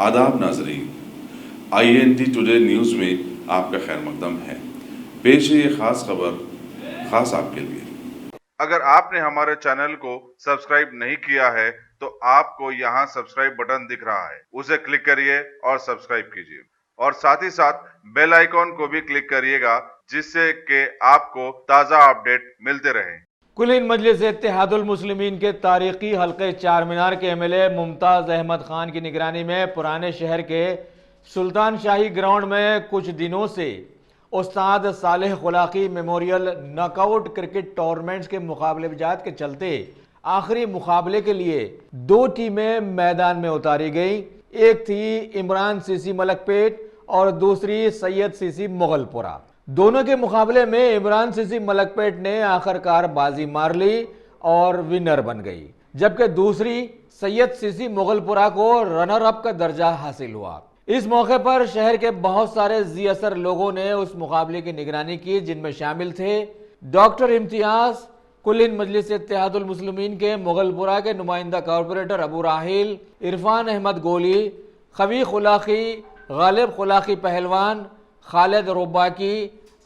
आदाब नाजरीन, INT today news में आपका खैर मकदम है। पेश है ये खास खबर खास आपके लिए। अगर आपने हमारे चैनल को सब्सक्राइब नहीं किया है तो आपको यहाँ सब्सक्राइब बटन दिख रहा है, उसे क्लिक करिए और सब्सक्राइब कीजिए और साथ ही साथ बेल आइकॉन को भी क्लिक करिएगा, जिससे कि आपको ताज़ा अपडेट मिलते रहें। कुलीन मजलिस इत्तेहादुल मुस्लिमीन के तारीखी हल्के चार मीनार के MLA मुमताज़ अहमद खान की निगरानी में पुराने शहर के सुल्तान शाही ग्राउंड में कुछ दिनों से उस्ताद Saleh Khulaki memorial knockout cricket tournaments के मुकाबलेजात के चलते आखिरी मुकाबले के लिए 2 टीमें मैदान में उतारी गई। एक थी इमरान सीसी मलकपेट और दूसरी सैयद सीसी मुगलपुरा। दोनों के मुकाबले में इमरान सीसी मलकपेट ने आखिरकार बाजी मार ली और विनर बन गई, जबकि दूसरी सैयद सीसी मुगलपुरा को रनर अप का दर्जा हासिल हुआ। इस मौके पर शहर के बहुत सारे जी असर लोगों ने उस मुकाबले की निगरानी की, जिनमें शामिल थे डॉक्टर इम्तियाज, कुलीन मजलिस इत्तेहादुल मुस्लिमीन के मुगलपुरा के नुमाइंदा कॉरपोरेटर अबू राहिल, इरफान अहमद गोली, खवी खुलाकी, गालिब खुलाकी पहलवान, खालिद रुब्बाकी,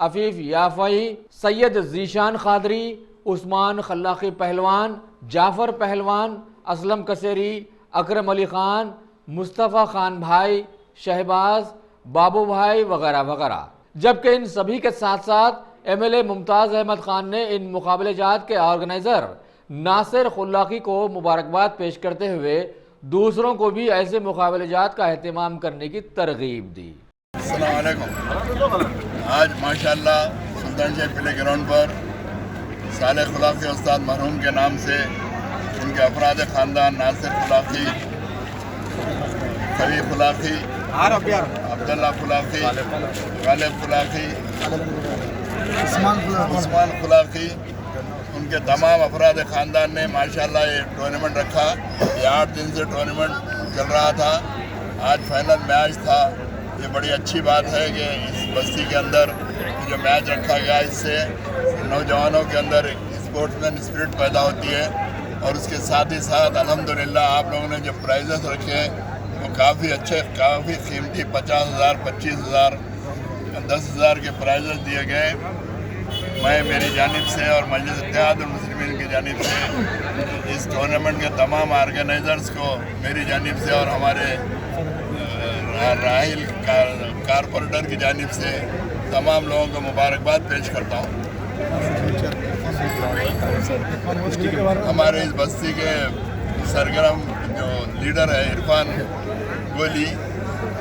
अफीफ याफई, सैयद जीशान खादरी, उस्मान खल्लाकी पहलवान, जाफर पहलवान, असलम कसेरी, अकरम अली खान, मुस्तफ़ा खान भाई, शहबाज, बाबू भाई वगैरह वगैरह। जबकि इन सभी के साथ साथ MLA मुमताज़ अहमद खान ने इन मुकाबलेजात के ऑर्गेनाइज़र नासिर खुल्लाकी को मुबारकबाद पेश करते हुए दूसरों को भी ऐसे मुकाबलेजात का एहतमाम करने की तरगीब दी। अस्सलाम वालेकुम। आज माशाअल्लाह सुल्तान शाही प्ले ग्राउंड पर सालेह खुलाकी उस्ताद मरहूम के नाम से उनके अफराद ख़ानदान नासिर खुलाकी, खली खुलाकी, अब्दुल्ला खुलाकी, गालिब खुलाकी, उस्मान खुलाकी, उनके तमाम अफराद ख़ानदान ने माशाअल्लाह ये टूर्नामेंट रखा। ये 8 दिन से टूर्नामेंट चल रहा था। आज फाइनल मैच था। ये बड़ी अच्छी बात है कि इस बस्ती के अंदर जो मैच रखा गया, इससे नौजवानों के अंदर स्पोर्ट्समैन स्पिरिट पैदा होती है और उसके साथ ही साथ अल्हम्दुलिल्लाह आप लोगों ने जो प्राइजेस रखे वो काफ़ी अच्छे, काफ़ी कीमती 50,000, 25,000, 10,000 के प्राइजेस दिए गए। मैं मेरी जानिब से और मजलिस इत्तेहादुल मुस्लिमीन की जानिब से इस टूर्नामेंट के तमाम ऑर्गेनाइज़र्स को मेरी जानिब से और हमारे राहिल कारपोरेटर की जानिब से तमाम लोगों को मुबारकबाद पेश करता हूँ। हमारे इस बस्ती के सरगर्म जो लीडर है इरफान गोली,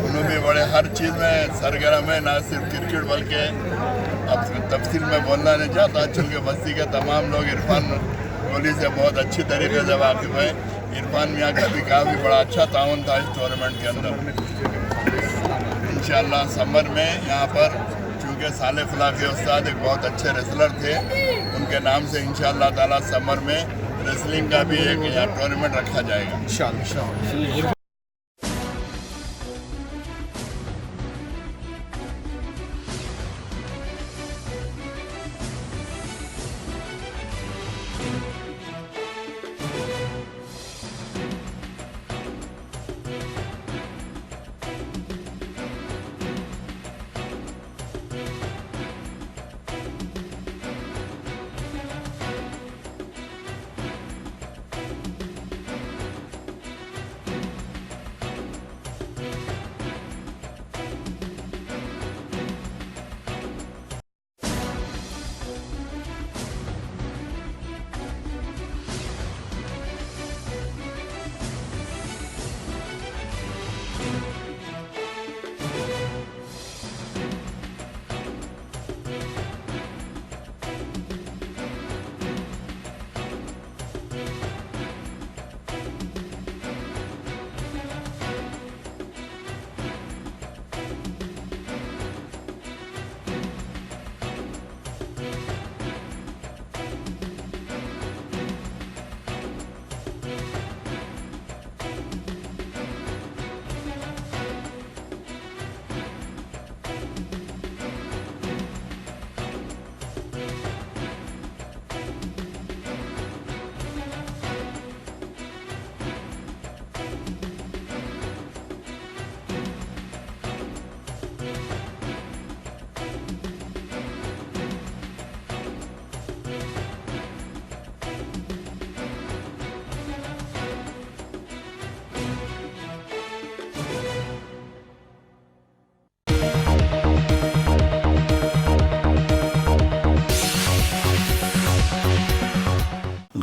उन्होंने भी बड़े हर चीज़ में सरगर्म है, ना सिर्फ क्रिकेट बल्कि अब तफसील में बोलना नहीं चाहता, चूँकि बस्ती के तमाम लोग इरफान गोली से बहुत अच्छी तरीके से वाकिफ़ है। इरफान मियाँ का भी काफ़ी बड़ा अच्छा ताउन था इस टूर्नामेंट के अंदर। इंशाअल्लाह समर में यहाँ पर चूँकि सालेह खुलाकी उस्ताद एक बहुत अच्छे रेसलर थे, उनके नाम से इंशाअल्लाह ताला समर में रेसलिंग का भी एक यहाँ टूर्नामेंट रखा जाएगा इंशाअल्लाह।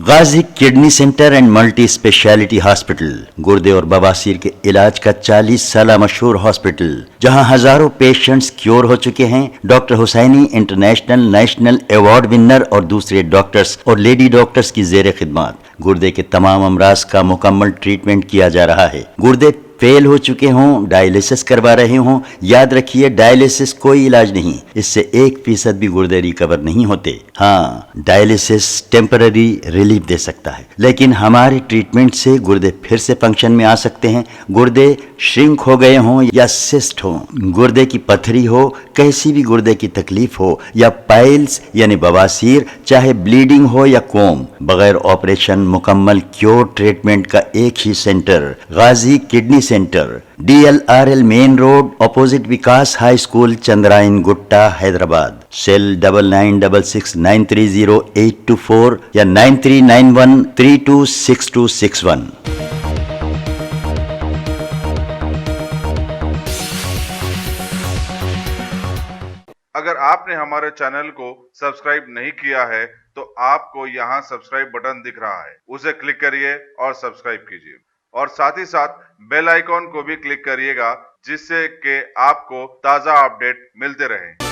Ghazi kidney centre and multi speciality hospital, गुर्दे और बवासीर के इलाज का 40 साल मशहूर हॉस्पिटल, जहां हजारों पेशेंट्स क्योर हो चुके हैं। Doctor Husaini international national award winner और दूसरे डॉक्टर्स और लेडी डॉक्टर्स की जेर खिदमत गुर्दे के तमाम अमराज का मुकम्मल ट्रीटमेंट किया जा रहा है। गुर्दे फेल हो चुके हों, डायलिसिस करवा रहे हों, याद रखिए डायलिसिस कोई इलाज नहीं, इससे 1% भी गुर्दे रिकवर नहीं होते। हाँ, डायलिसिस टेम्पररी रिलीफ दे सकता है, लेकिन हमारे ट्रीटमेंट से गुर्दे फिर से फंक्शन में आ सकते हैं। गुर्दे श्रिंक हो गए हों या सिस्ट हो, गुर्दे की पथरी हो, कैसी भी गुर्दे की तकलीफ हो या पाइल्स यानी बवासीर, चाहे ब्लीडिंग हो या कोम, बगैर ऑपरेशन मुकम्मल क्योर ट्रीटमेंट का एक ही centre, Ghazi kidney centre, DLRL main road, opposite Vikas high school, Chandrayan Gutta, Hyderabad. Cell 9966930824 या 9391326261। अगर आपने हमारे चैनल को सब्सक्राइब नहीं किया है तो आपको यहाँ सब्सक्राइब बटन दिख रहा है, उसे क्लिक करिए और सब्सक्राइब कीजिए और साथ ही साथ बेल आइकॉन को भी क्लिक करिएगा, जिससे कि आपको ताज़ा अपडेट मिलते रहें।